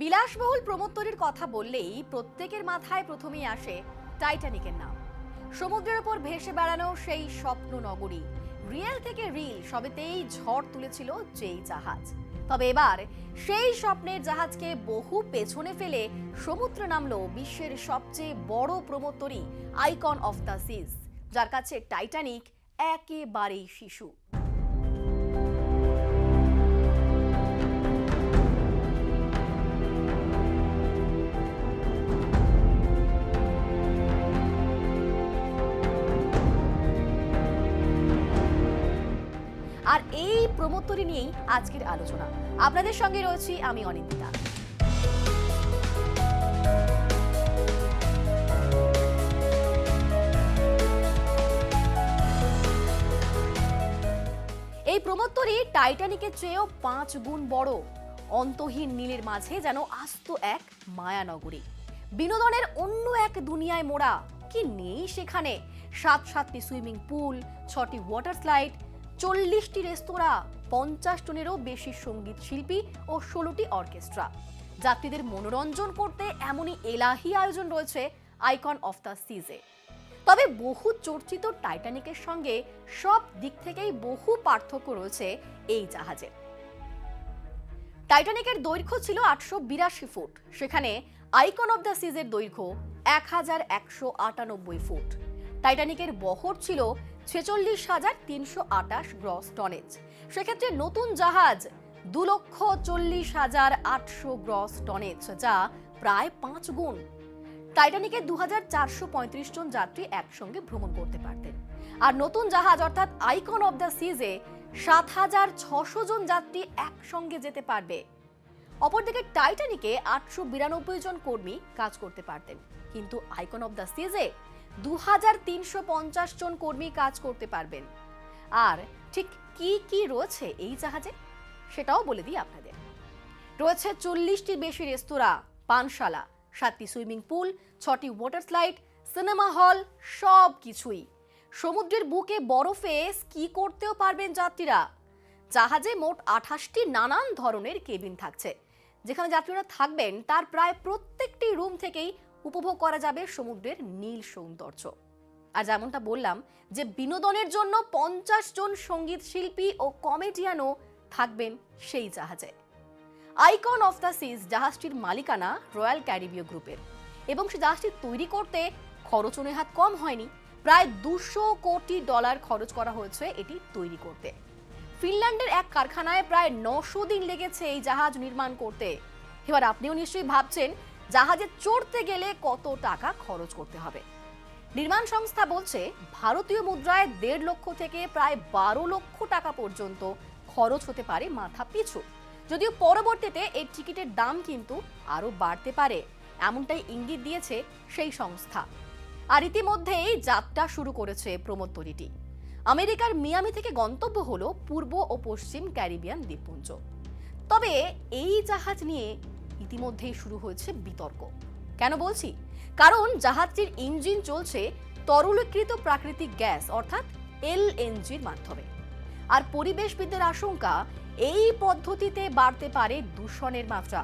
বিলাসবহুল প্রমোত্তরির কথা বললেই প্রত্যেকের মাথায় প্রথমেই আসে টাইটানিকের নাম। সমুদ্রের উপর ভেসে বেড়ানো সেই স্বপ্ন নগরী, রিয়েল থেকে রিল সবেতেই ঝড় তুলেছিল যেই জাহাজ। তবে এবার সেই স্বপ্নের জাহাজকে বহু পেছনে ফেলে সমুদ্রে নামলো বিশ্বের সবচেয়ে বড় প্রমোত্তরি আইকন অফ দ্য সিজ, যার কাছে টাইটানিক একেবারেই শিশু। আর এই প্রমোত্তরি নিয়েই আজকের আলোচনা। আপনাদের সঙ্গে রয়েছি আমি অনিন্দিতা। এই প্রমোত্তরি টাইটানিকের চেয়েও 5 গুণ বড়। অন্তহীন নীলের মাঝে যেন আস্ত এক মায়ানগরী, বিনোদনের অন্য এক দুনিয়ায় মোড়া। কি নেই সেখানে? 7টি সুইমিং পুল, 6টি ওয়াটার স্লাইড, 40টি রেস্তোরাঁ, 50 টনেরও বেশি সঙ্গীত শিল্পী ও 16টি অর্কেস্ট্রা। যাত্রীদের মনোরঞ্জন করতে এমনই এলাহি আয়োজন রয়েছে আইকন অফ দ্য সিজে। তবে বহু চর্চিত টাইটানিকের সঙ্গে সব দিক থেকেই বহু পার্থক্য রয়েছে এই জাহাজের। টাইটানিকের দৈর্ঘ্য ছিল 882 ফুট, সেখানে আইকন অফ দ্য সিজের দৈর্ঘ্য 1198 ফুট। টাইটানিকের বহর ছিল 46,328 গ্রস টনেজ, সেক্ষেত্রে নতুন জাহাজ 2,40,800 গ্রস টনেজ, যা প্রায় 5 গুণ। টাইটানিকে 2,435 জন যাত্রী একসঙ্গে ভ্রমণ করতে পারতেন, আর নতুন জাহাজ অর্থাৎ আইকন অফ দ্য সিজে 7,600 জন যাত্রী একসঙ্গে যেতে পারবে। অপরদিকে টাইটানিকে 892 জন কর্মী কাজ করতে পারতেন, কিন্তু আইকন অফ দ্য সিজে 2,350 জন কর্মী কাজ করতে পারবেন। আর ঠিক কি কি রয়েছে এই জাহাজে সেটাও বলে দিই আপনাদের। রয়েছে 40টির বেশি রেস্তোরাঁ, পানশালা, 7টি সুইমিং পুল, 6টি ওয়াটার স্লাইড, সিনেমা হল, সব কিছুই। সমুদ্রের বুকে বরফে স্কি করতেও পারবেন যাত্রীরা। জাহাজে মোট 28টি নানান ধরনের কেবিন থাকছে, যেখানে যাত্রীরা থাকবেন তার প্রায় প্রত্যেকটি রুম থেকেই উপভোগ করা যাবে সমুদ্রের নীল সৌন্দর্য। আর যেমনটা বললাম যে বিনোদনের জন্য 50 জন সঙ্গীত শিল্পী ও কমেডিয়ানও থাকবেন সেই জাহাজে। আইকন অফ দ্য সিজ জাহাজটির মালিকানা রয়্যাল ক্যারিবীয় গ্রুপের, এবং সে জাহাজটি তৈরি করতে খরচ নেহাত কম হয়নি। প্রায় $200 কোটি খরচ করা হয়েছে এটি তৈরি করতে। ফিনল্যান্ডের এক কারখানায় প্রায় 900 দিন লেগেছে এই জাহাজ নির্মাণ করতে। এবার আপনিও নিশ্চয়ই ভাবছেন জাহাজে চড়তে গেলে কত টাকা খরচ করতে হবে। নির্মাণ সংস্থা বলছে ভারতীয় মুদ্রায় 1.5 লক্ষ থেকে প্রায় 12 লক্ষ টাকা পর্যন্ত খরচ হতে পারে মাথা পিছু। যদিও পরবর্তীতে এই টিকিটের দাম কিন্তু আরো বাড়তে পারে, এমনটাই ইঙ্গিত দিয়েছে সেই সংস্থা। আর ইতিমধ্যেই যাত্রা শুরু করেছে প্রমোত্তরিটি। আমেরিকার মিয়ামি থেকে গন্তব্য হলো পূর্ব ও পশ্চিম ক্যারিবিয়ান দ্বীপপুঞ্জ। তবে এই জাহাজ নিয়ে ইতিমধ্যেই শুরু হয়েছে বিতর্ক। কেন বলছি? কারণ জাহাজটির ইঞ্জিন চলছে তরলীকৃত প্রাকৃতিক গ্যাস অর্থাৎ এলএনজির মাধ্যমে। আর পরিবেশবিদদের আশঙ্কা এই পদ্ধতিতে বাড়তে পারে দূষণের মাত্রা।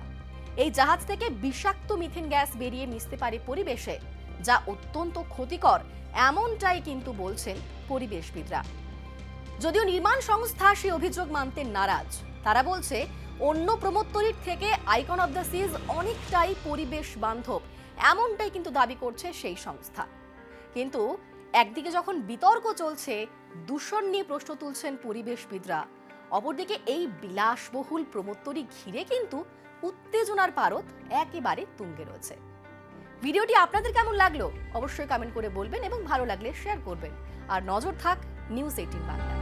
এই জাহাজ থেকে বিষাক্ত মিথেন গ্যাস বেরিয়ে মিশতে পারে পরিবেশে, যা অত্যন্ত ক্ষতিকর, এমনটাই কিন্তু বলছেন পরিবেশবিদরা। যদিও নির্মাণ সংস্থা সেই অভিযোগ মানতে নারাজ। তারা বলছে অন্য প্রমোত্তরির থেকে আইকন অফ দ্য সিজ অনেকটাই পরিবেশ বান্ধব, এমনটাই কিন্তু দাবি করছে সেই সংস্থা। কিন্তু একদিকে যখন বিতর্ক চলছে, দূষণ নিয়ে প্রশ্ন তুলছেন পরিবেশবিদরা, অপরদিকে এই বিলাসবহুল প্রমোত্তরি ঘিরে কিন্তু উত্তেজনার পারদ একেবারে তুঙ্গে রয়েছে। ভিডিওটি আপনাদের কেমন লাগলো অবশ্যই কমেন্ট করে বলবেন, এবং ভালো লাগলে শেয়ার করবেন। আর নজর থাক নিউজ 18 বাংলা।